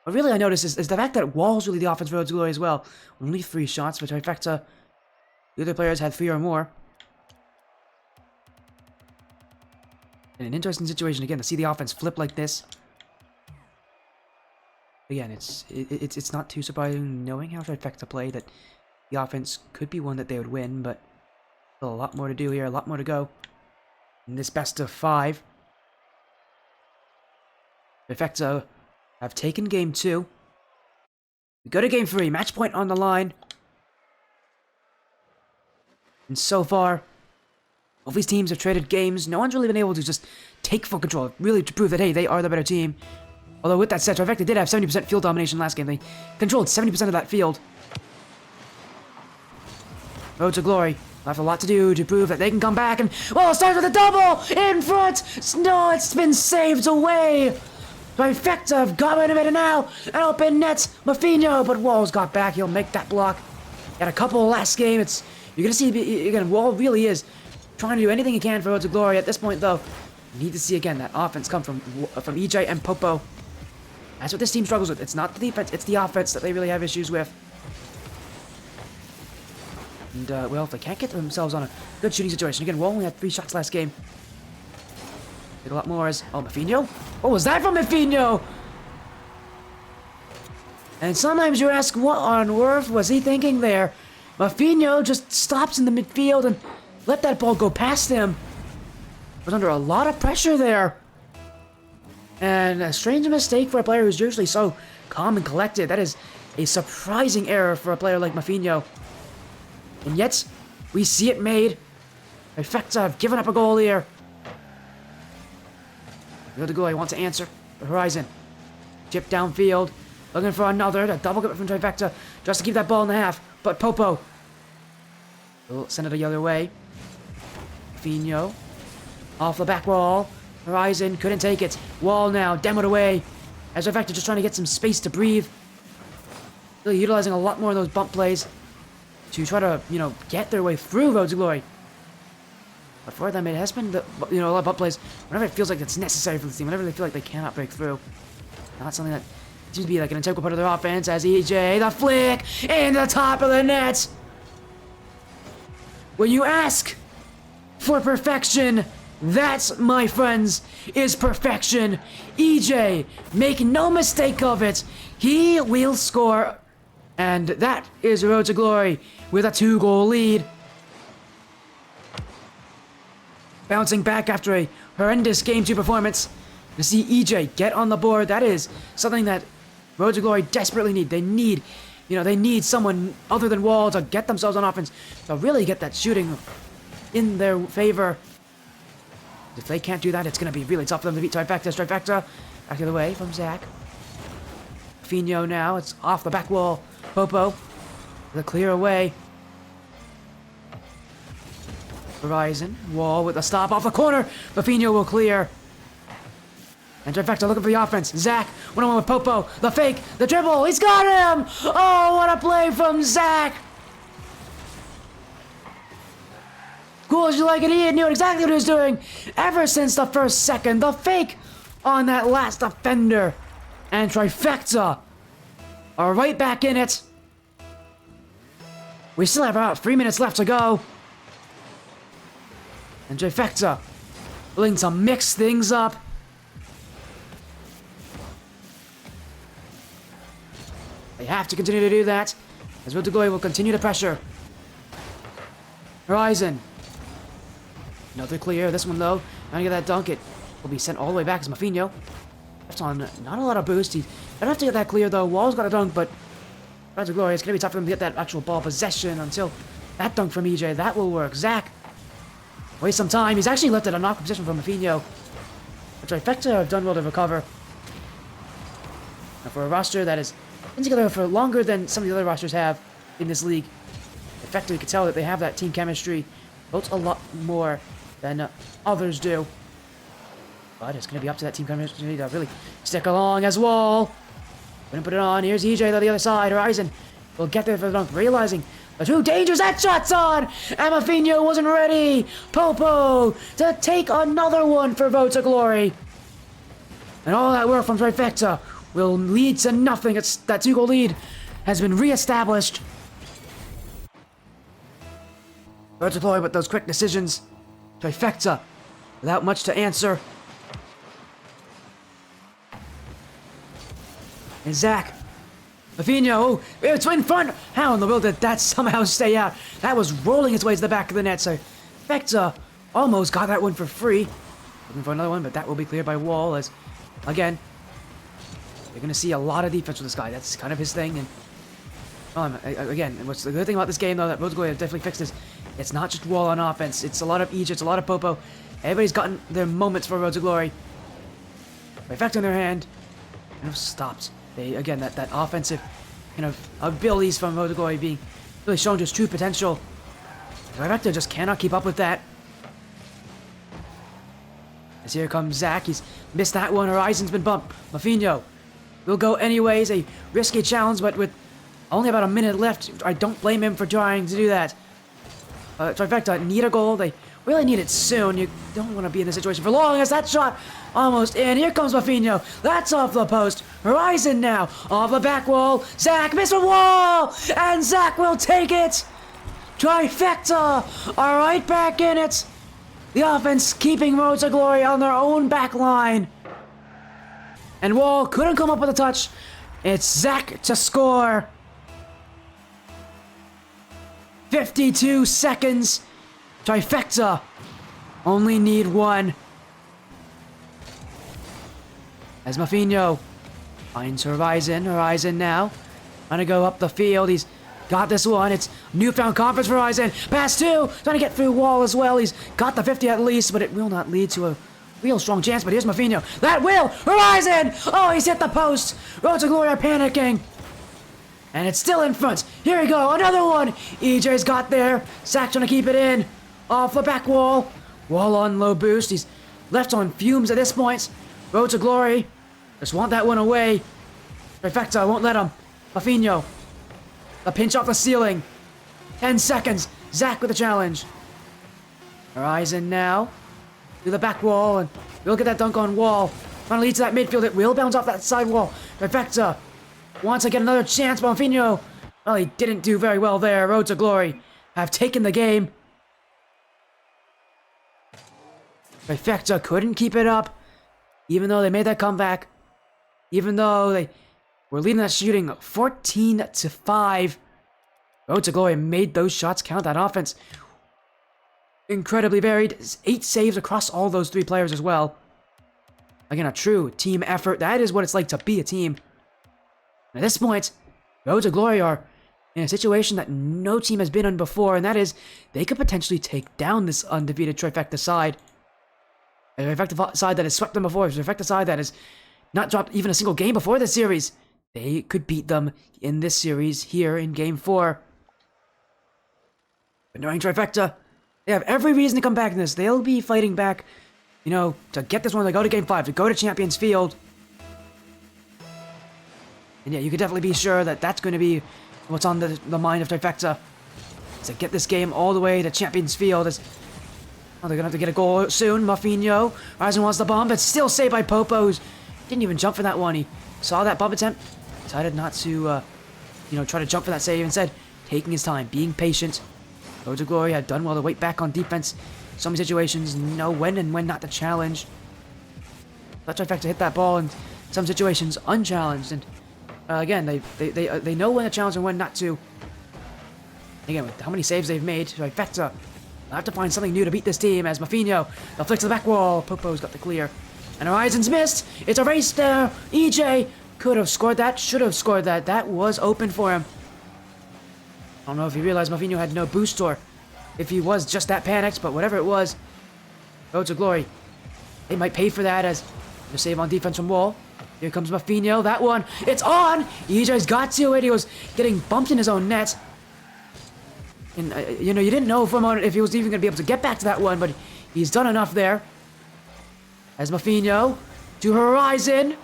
What really I noticed is the fact that Wall's really the offense for Road to Glory as well. Only 3 shots for Trifecta. The other players had 3 or more. And an interesting situation again to see the offense flip like this. Again, it's not too surprising knowing how Trifecta play that the offense could be one that they would win, but still a lot more to do here, a lot more to go in this best of 5. Trifecta have taken game 2. We go to game 3, match point on the line. And so far, both these teams have traded games. No one's really been able to just take full control, really to prove that, hey, they are the better team. Although with that said, Trifecta did have 70% field domination last game. They controlled 70% of that field. Road to Glory have a lot to do to prove that they can come back and, well, it starts with a double in front. No, it's been saved away. Trifecta have got rid of it, and now an open net. Mafinho, but Wall's got back. He'll make that block. Had a couple last game. You're gonna see again. Wall really is trying to do anything he can for Road to Glory. At this point, though, you need to see again that offense come from EJ and Popo. That's what this team struggles with. It's not the defense; it's the offense that they really have issues with. And well, if they can't get themselves on a good shooting situation, again, Wall only had 3 shots last game. Did a lot more as Mafinho. What was that from Mafinho? And sometimes you ask, what on earth was he thinking there? Mafinho just stops in the midfield and let that ball go past him. Was under a lot of pressure there. And a strange mistake for a player who's usually so calm and collected. That is a surprising error for a player like Mafinho. And yet, we see it made. Trifecta have given up a goal here. Road to Glory wants to answer. The horizon. Chip downfield. Looking for another. A double grip from Trifecta. Just to keep that ball in the half. But Popo will send it the other way. Finho. Off the back wall. Horizon couldn't take it. Wall now. Demoed away. As Trifecta just trying to get some space to breathe. Really utilizing a lot more of those bump plays to try to, get their way through Road to Glory. But for them, it has been, a lot of bump plays. Whenever it feels like it's necessary for the team, whenever they feel like they cannot break through. Not something that seems to be like an integral part of their offense as EJ, the flick, in the top of the net. When you ask for perfection, that, my friends, is perfection. EJ, make no mistake of it, he will score. And that is Road to Glory with a 2-goal lead. Bouncing back after a horrendous Game 2 performance. To see EJ get on the board, that is something that Road to Glory desperately need. They need, they need someone other than Wall to get themselves on offense, to really get that shooting in their favor. If they can't do that, it's going to be really tough for them to beat Trifecta. Trifecta, back the other way from Zach. Finho now, it's off the back wall. Popo, the clear away. Horizon, Wall with a stop off the corner. Mafinho will clear. And Trifecta looking for the offense. Zach, one-on-one with Popo. The fake, the dribble, he's got him! Oh, what a play from Zach! Cool as you like it, he knew exactly what he was doing ever since the first second. The fake on that last defender. And Trifecta are right back in it. We still have about 3 minutes left to go. And Trifecta willing to mix things up. They have to continue to do that, as Road to Glory will continue to pressure. Horizon. Another clear. This one, though, trying to get that dunk. It will be sent all the way back as Mafinho. That's on not a lot of boost. He don't have to get that clear, though. Wall's got a dunk, but Road to Glory, it's going to be tough for them to get that actual ball possession until that dunk from EJ. That will work. Zach Waste some time. He's actually left it a knock position from Mafino. The Trifecta have done well to recover. And for a roster that has been together for longer than some of the other rosters have in this league, Trifecta, you can tell that they have that team chemistry built a lot more than others do. But it's going to be up to that team chemistry to really stick along as well. Gonna put it on. Here's EJ on the other side. Horizon will get there for the dunk, realizing the two dangers that shot's on! And Mafino wasn't ready! Popo to take another one for Votes of Glory. And all that work from Trifecta will lead to nothing. It's that 2-goal lead has been re-established. Votes of Glory with those quick decisions. Trifecta without much to answer. And Zach. Mafino, oh, it's in front! How in the world did that somehow stay out? That was rolling its way to the back of the net, so Trifecta almost got that one for free. Looking for another one, but that will be cleared by Wall as, again, you're going to see a lot of defense with this guy. That's kind of his thing. And again, what's the good thing about this game, though, that Votes of Glory have definitely fixed is it's not just Wall on offense. It's a lot of EJ, it's a lot of Popo. Everybody's gotten their moments for Votes of Glory. Trifecta in their hand, and it stopped. They, again, that offensive abilities from Votes of Glory being really shown to its true potential. Trifecta just cannot keep up with that. As here comes Zach. He's missed that one. Horizon's been bumped. Mafino will go anyways. A risky challenge, but with only about a minute left, I don't blame him for trying to do that. Trifecta need a goal. They really need it soon. You don't want to be in this situation for long as that shot almost in. Here comes Mafino. That's off the post. Horizon now off the back wall. Zach missed a wall, and Zach will take it. Trifecta are right back in it. The offense keeping Votes of Glory on their own back line. And Wall couldn't come up with a touch. It's Zach to score. 52 seconds. Trifecta only need one. As Mafino finds Horizon. Horizon now trying to go up the field. He's got this one. It's newfound confidence for Horizon. Pass two. Trying to get through Wall as well. He's got the 50 at least, but it will not lead to a real strong chance. But here's Mafino. That will. Horizon. Oh, he's hit the post. Votes of Glory are panicking. And it's still in front. Here we go. Another one. EJ's got there. Zach trying to keep it in. Off the back wall. Wall on low boost. He's left on fumes at this point. Votes of Glory just want that one away. Trifecta won't let him. Mafino. A pinch off the ceiling. 10 seconds. Zach with the challenge. Horizon now. To the back wall. And we'll get that dunk on Wall. Trying to lead to that midfield. It will bounce off that side wall. Trifecta wants to get another chance. Mafino. Well, he didn't do very well there. Votes of Glory have taken the game. Trifecta couldn't keep it up. Even though they made that comeback. Even though they were leading that shooting 14-5. Votes of Glory made those shots count. That offense incredibly varied. 8 saves across all those 3 players as well. Again, a true team effort. That is what it's like to be a team. At this point, Votes of Glory are in a situation that no team has been in before, and that is they could potentially take down this undefeated Trifecta side. A Trifecta side that has swept them before, a Trifecta side that has not dropped even a single game before this series. They could beat them in this series here in Game 4. But knowing Trifecta, they have every reason to come back in this. They'll be fighting back, to get this one, to go to Game 5, to go to Champions Field. And yeah, you could definitely be sure that that's going to be what's on the mind of Trifecta. To get this game all the way to Champions Field. They're going to have to get a goal soon. Mafino. Horizon wants the bomb, but still saved by Popo's. Didn't even jump for that one. He saw that bump attempt. Decided not to, try to jump for that save. Instead, taking his time, being patient. Votes of Glory had done well to wait back on defense. So many situations, know when and when not to challenge. Let Trifecta hit that ball in some situations unchallenged. And again, they know when to challenge and when not to. Again, with how many saves they've made, Trifecta will have to find something new to beat this team as Mafino, they'll flick to the back wall. Popo's got the clear. And Horizon's missed. It's a race there. EJ could have scored that, should have scored that. That was open for him. I don't know if he realized Mafino had no boost or if he was just that panicked, but whatever it was, Road to Glory. They might pay for that as the save on defense from Wall. Here comes Mafino. That one. It's on! EJ's got to it. He was getting bumped in his own net. And, you know, you didn't know for a moment if he was even going to be able to get back to that one, but he's done enough there. As Mafino to Horizon.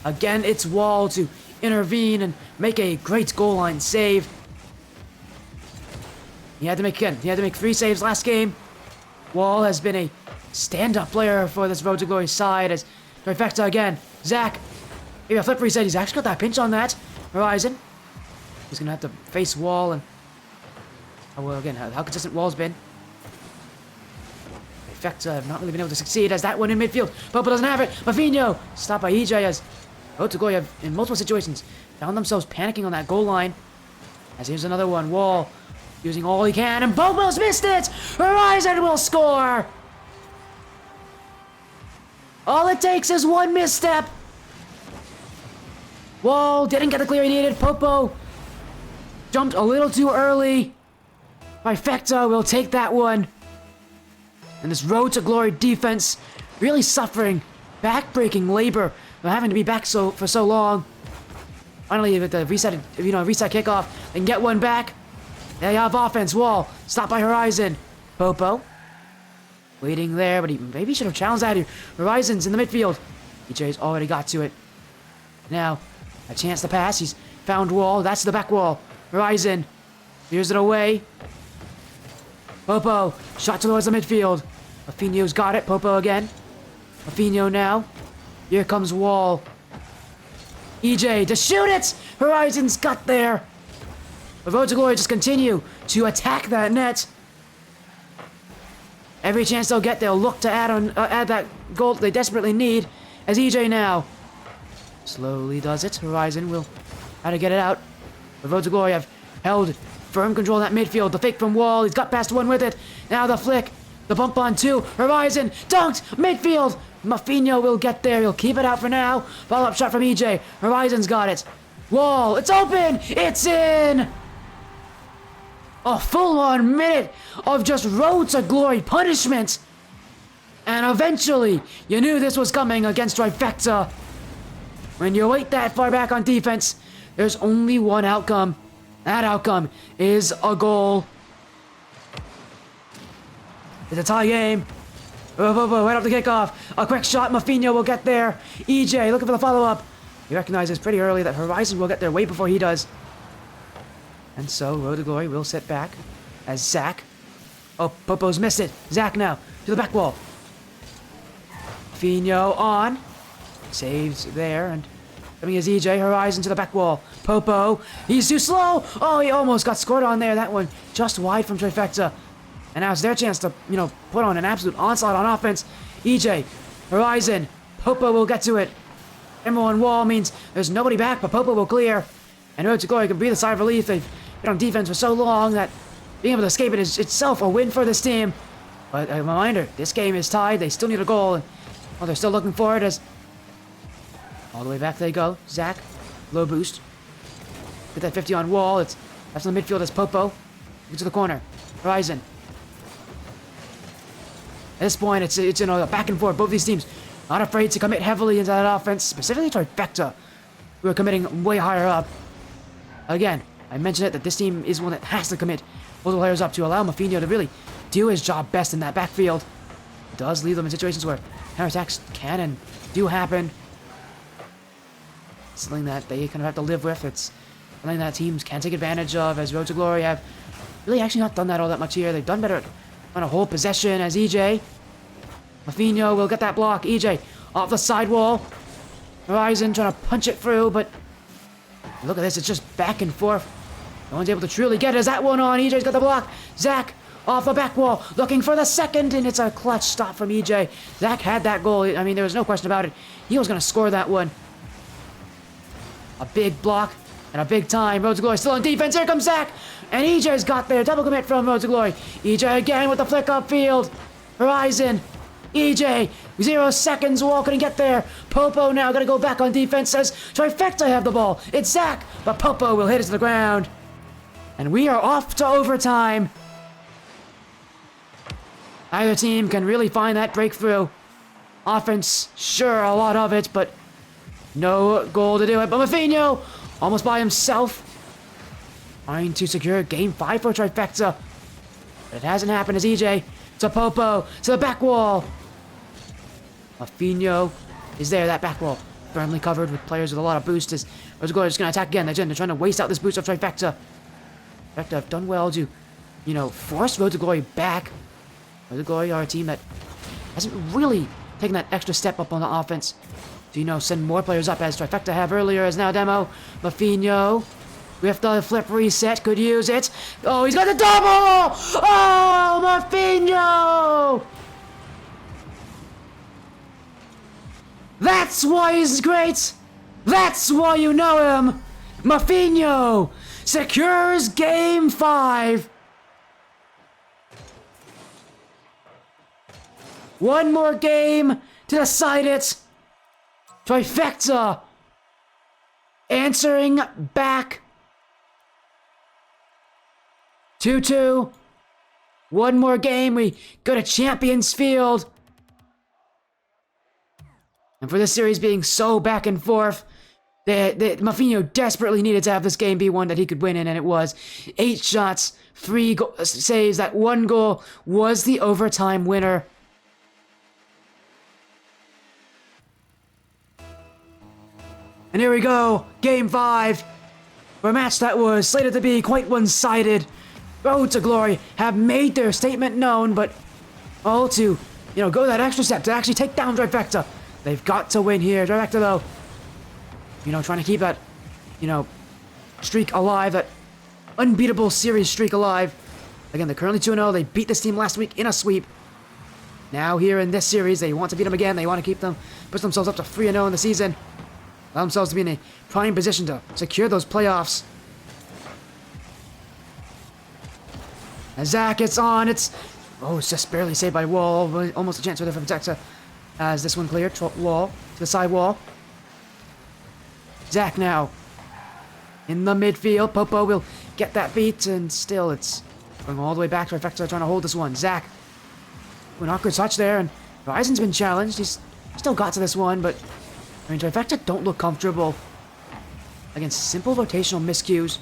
Again, it's Wall to intervene and make a great goal line save. He had to make 3 saves last game. Wall has been a stand-up player for this Road to Glory side as Trifecta again. Zach, maybe a flip reset. He's actually got that pinch on that. Horizon. He's going to have to face Wall and... Oh, well, again, how consistent Wall's been. Trifecta have not really been able to succeed as that one in midfield. Popo doesn't have it. Mafino stopped by EJ as Road to Glory have, in multiple situations, found themselves panicking on that goal line. As here's another one. Wall using all he can, and Popo's missed it! Horizon will score! All it takes is one misstep. Wall didn't get the clear he needed. Popo jumped a little too early. Trifecta will take that one. And this Road to Glory defense really suffering back-breaking labor of having to be back for so long. Finally, with the reset kickoff, they can get one back. They have offense. Wall stopped by Horizon. Popo waiting there, but he maybe should have challenged that here. Horizon's in the midfield. EJ's already got to it. Now, a chance to pass. He's found Wall. That's the back wall. Horizon here's it away. Popo shot towards the midfield. Mafino's got it. Popo again. Mafino now. Here comes Wall. EJ to shoot it! Horizon's got there. But Road to Glory just continue to attack that net. Every chance they'll get, they'll look to add that goal they desperately need. As EJ now slowly does it. Horizon will how to get it out. The Road to Glory have held firm control of that midfield. The fake from Wall. He's got past one with it. Now the flick. The bump on 2. Horizon dunked. Midfield. Mafino will get there. He'll keep it out for now. Follow-up shot from EJ. Horizon's got it. Wall. It's open. It's in. A full-on minute of just Road to Glory punishment. And eventually, you knew this was coming against Trifecta. When you wait that far back on defense, there's only one outcome. That outcome is a goal. It's a tie game. Right up the kickoff. A quick shot. Mafino will get there. EJ looking for the follow-up. He recognizes pretty early that Horizon will get there way before he does. And so, Road to Glory will sit back as Zach. Oh, Popo's missed it. Zach now to the back wall. Mafino on. Saves there, and coming is EJ. Horizon to the back wall. Popo. He's too slow. Oh, he almost got scored on there. That one just wide from Trifecta. And now it's their chance to, put on an absolute onslaught on offense. EJ. Horizon. Popo will get to it. Number 1 wall means there's nobody back, but Popo will clear. And Road to Glory can breathe a sigh of relief. They've been on defense for so long that being able to escape it is itself a win for this team. But a reminder, this game is tied. They still need a goal. And, well, they're still looking for it as... all the way back they go. Zach. Low boost. Get that 50 on Wall. That's in the midfield as Popo. Get to the corner. Horizon. At this point, it's a back and forth. Both these teams not afraid to commit heavily into that offense. Specifically Trifecta, who are committing way higher up. Again, I mentioned it that this team is one that has to commit multiple players up to allow Mafino to really do his job best in that backfield. It does leave them in situations where counterattacks can and do happen. Something that they kind of have to live with. It's something that teams can take advantage of, as Road to Glory have really actually not done that all that much here. They've done better on a whole possession as EJ. Mafino will get that block. EJ off the sidewall. Horizon trying to punch it through, but look at this. It's just back and forth. No one's able to truly get it. Is that one on? EJ's got the block. Zach off the back wall, looking for the second, and it's a clutch stop from EJ. Zach had that goal. I mean, there was no question about it. He was going to score that one. A big block and a big time. Road to Glory still on defense. Here comes Zach. And EJ's got there. Double commit from Road to Glory. EJ again with the flick upfield. Horizon. EJ. 0 seconds. Wall couldn't get there. Popo now got to go back on defense. Says Trifecta have the ball. It's Zach. But Popo will hit it to the ground. And we are off to overtime. Either team can really find that breakthrough. Offense, sure, a lot of it, but no goal to do it. But Mafinho, almost by himself, trying to secure Game 5 for Trifecta. But it hasn't happened as EJ to Popo, to the back wall. Mafinho is there, that back wall. Firmly covered with players with a lot of boost. As Rosaglory is going to attack again. They're trying to waste out this boost of Trifecta. Trifecta have done well to, force Road to Glory back. Road to Glory are a team that hasn't really taken that extra step up on the offense. To, send more players up as Trifecta have earlier as now Demo. Mafinho with the flip reset, could use it. Oh, he's got the double! Oh, Mafinho! That's why he's great! That's why you know him! Mafinho secures Game 5! One more game to decide it! Trifecta answering back. 2-2. One more game, we go to Champions Field. And for this series being so back and forth, Mafinho desperately needed to have this game be one that he could win in, and it was. 8 shots, 3 saves, that 1 goal was the overtime winner. And here we go, Game 5, for a match that was slated to be quite one-sided. Road to Glory have made their statement known, but all to, go that extra step to actually take down Trifecta. They've got to win here. Trifecta, though, trying to keep that, streak alive, that unbeatable series streak alive. Again, they're currently 2-0. They beat this team last week in a sweep. Now here in this series, they want to beat them again. They want to keep them, push themselves up to 3-0 in the season. Allow themselves to be in a prime position to secure those playoffs. As Zach gets on, it's just barely saved by Wall. Almost a chance for the Trifecta as this one cleared. Wall to the side wall. Zach now in the midfield. Popo will get that beat, and still it's going all the way back. Trifecta trying to hold this one. Zach, an awkward touch there, and Horizon's been challenged. He's still got to this one, but Trifecta don't look comfortable against simple rotational miscues,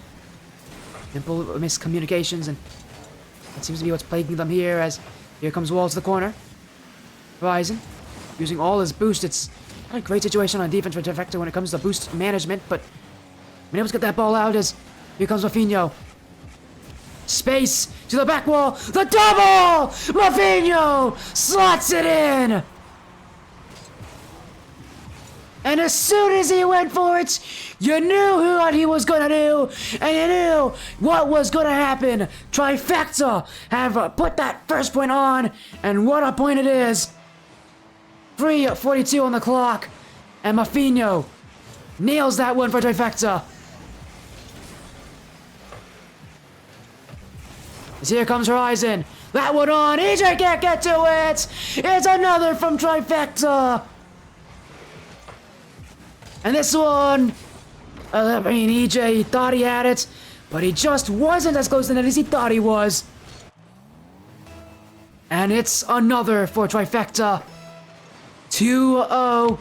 simple miscommunications, and that seems to be what's plaguing them here. As here comes Wall to the corner. Horizon using all his boost. It's not a great situation on defense for Trifecta when it comes to boost management, but being able to get that ball out as here comes Mafinho. Space to the back wall. The double! Mafinho slots it in! And as soon as he went for it, you knew what he was gonna do, and you knew what was gonna happen. Trifecta have put that first point on, and what a point it is. 3:42 on the clock, and Mafinho nails that one for Trifecta. As here comes Horizon. That one on. EJ can't get to it. It's another from Trifecta. And this one, EJ thought he had it, but he just wasn't as close to it as he thought he was. And it's another for Trifecta. 2-0.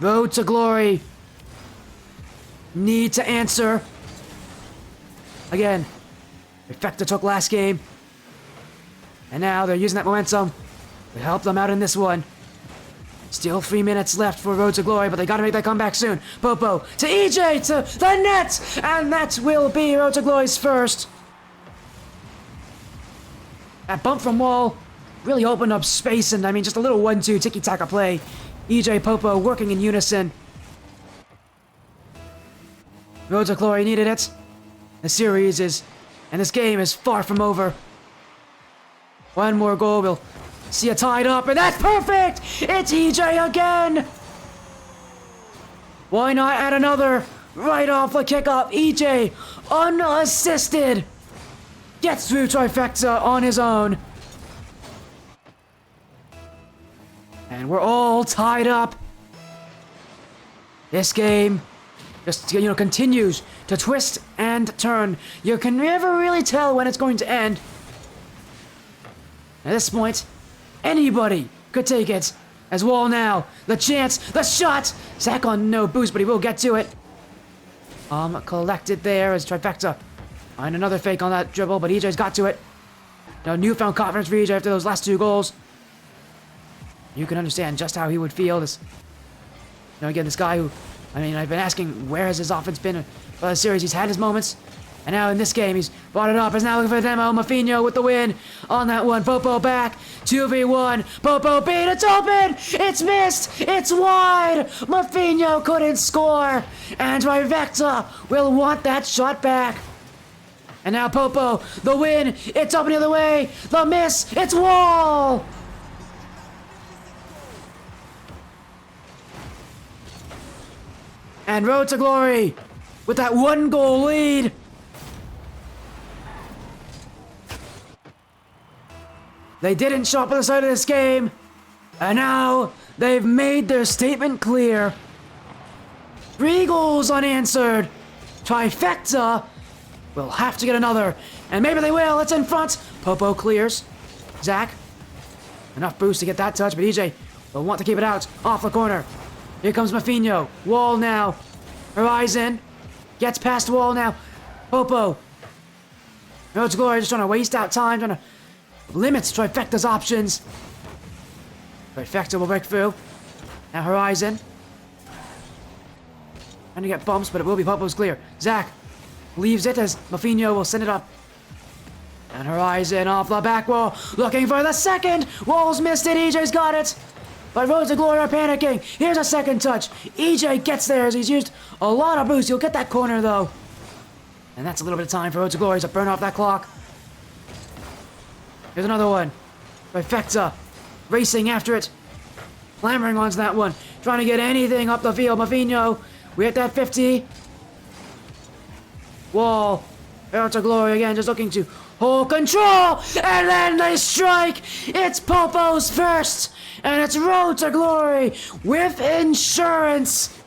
Road to Glory need to answer. Again, Trifecta took last game, and now they're using that momentum to help them out in this one. Still 3 minutes left for Road to Glory, but they gotta make that comeback soon. Popo to EJ to the net, and that will be Road to Glory's first. That bump from Wall really opened up space, and just a little 1-2 tiki-taka play. EJ, Popo working in unison. Road to Glory needed it. The series is, and this game is far from over. One more goal will see it tied up, and that's perfect! It's EJ again! Why not add another right off the kickoff? EJ, unassisted, gets through Trifecta on his own. And we're all tied up. This game just, continues to twist and turn. You can never really tell when it's going to end. At this point, anybody could take it. As Wall now, the chance, the shot! Zach on no boost, but he will get to it. Collected there as Trifecta. Find another fake on that dribble, but EJ's got to it. Now, newfound confidence for EJ after those last 2 goals. You can understand just how he would feel. Again, this guy who, I've been asking where has his offense been for the series. He's had his moments, and now in this game, he's brought it up. He's now looking for the demo. Mafinho with the win on that one. Popo back, 2v1. Popo beat, it's open! It's missed! It's wide! Mafinho couldn't score, and Trifecta will want that shot back. And now Popo, the win, it's open the other way, the miss, it's Wall! And Road to Glory with that 1-goal lead. They didn't show up on the side of this game, and now they've made their statement clear. 3 goals unanswered. Trifecta will have to get another, and maybe they will. It's in front. Popo clears. Zach, enough boost to get that touch, but EJ will want to keep it out off the corner. Here comes Mafinho. Wall now. Horizon gets past Wall now. Popo. Road to Glory just trying to waste out time, trying to limit Trifecta's options. Trifecta will break through. Now Horizon. Trying to get bumps, but it will be Popo's clear. Zach leaves it as Mafinho will send it up. And Horizon off the back wall, looking for the second. Wall's missed it, EJ's got it. But Road to Glory are panicking. Here's a second touch. EJ gets there as he's used a lot of boost. He'll get that corner though. And that's a little bit of time for Road to Glory to burn off that clock. Here's another one. Trifecta racing after it. Clamoring onto that one. Trying to get anything up the field. Mafinho, we hit that 50. Wall, Road to Glory again, just looking to hold control, and then they strike! It's Popo's first, and it's Road to Glory with insurance!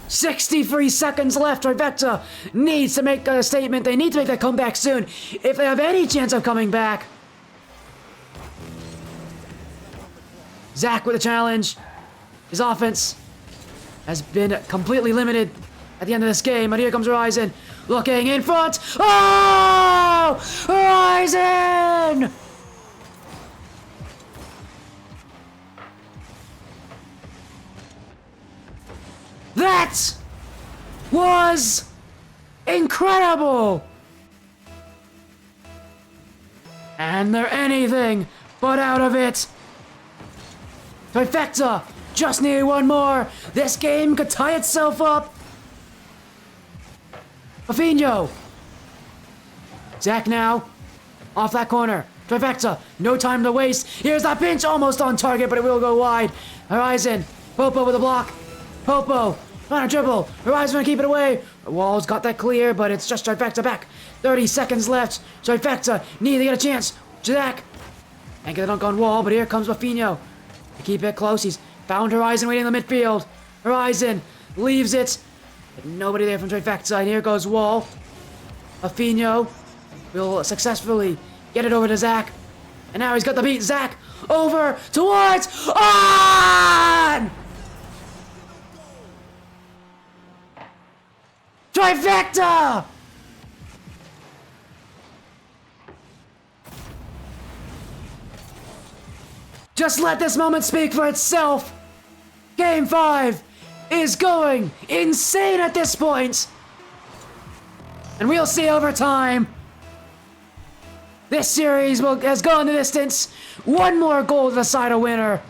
"63 seconds left. Trifecta needs to make a statement. They need to make that comeback soon if they have any chance of coming back. Zach with a challenge. His offense has been completely limited at the end of this game, but here comes Horizon, looking in front. Oh! Horizon! That was incredible! And they're anything but out of it. Trifecta just needed one more. This game could tie itself up. Mafinho. Zach now. Off that corner. Trifecta. No time to waste. Here's that pinch. Almost on target, but it will go wide. Horizon. Popo with a block. Popo. Trying to dribble. Horizon gonna keep it away. Wall's got that clear, but it's just Trifecta back. 30 seconds left. Trifecta need to get a chance. Zach. Can't get the dunk on Wall, but here comes Mafinho. To keep it close. He's found Horizon waiting in the midfield. Horizon leaves it. But nobody there from Trifecta. And here goes Wall. Mafinho will successfully get it over to Zach. And now he's got the beat. Zach over towards on! Trifecta! Just let this moment speak for itself. Game 5 is going insane at this point. And we'll see over time. This series has gone the distance. One more goal to decide a winner.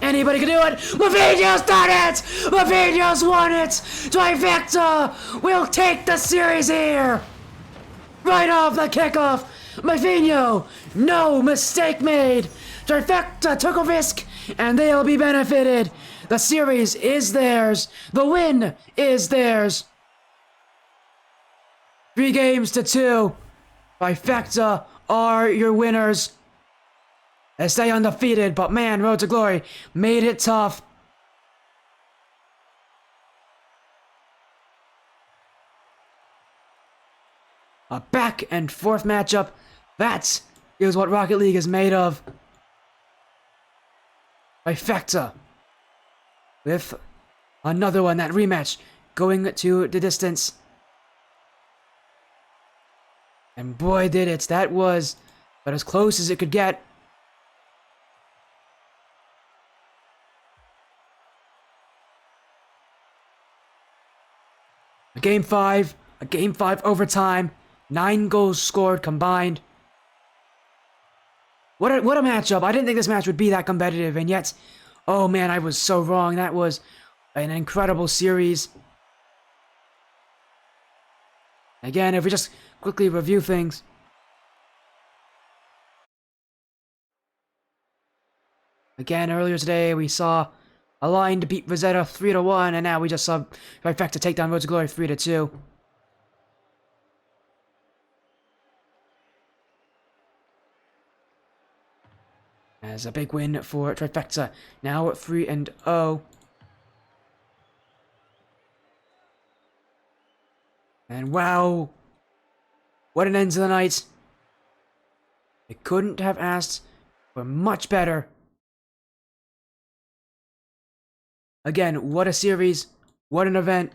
Anybody can do it. Mafinho's done it. Mafinho's won it. Trifecta will take the series here. Right off the kickoff. Mafinho, no mistake made. Trifecta took a risk, and they'll be benefited. The series is theirs. The win is theirs. 3-2. Trifecta are your winners. They stay undefeated, but man, Road to Glory made it tough. A back and forth matchup. That is what Rocket League is made of. Trifecta. With another one, that rematch, going to the distance. And boy did it, that was about as close as it could get. A game 5 overtime, 9 goals scored combined. What a matchup. I didn't think this match would be that competitive, and yet, oh man, I was so wrong. That was an incredible series. Again, if we just quickly review things. Again, earlier today, we saw a line to beat Rosetta 3-1, and now we just saw Trifecta take down Road to Glory 3-2. As a big win for Trifecta, now at 3-0. And wow, what an end to the night. It couldn't have asked for much better. Again, what a series, what an event.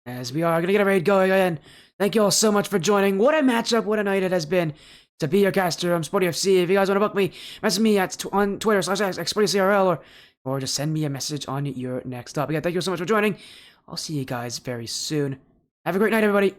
As we are going to get a raid going again. Thank you all so much for joining. What a matchup, what a night it has been. To be your caster, I'm Sporty FC. If you guys want to book me, message me on Twitter /SportyCRL or just send me a message on your next up. Again, thank you so much for joining. I'll see you guys very soon. Have a great night, everybody.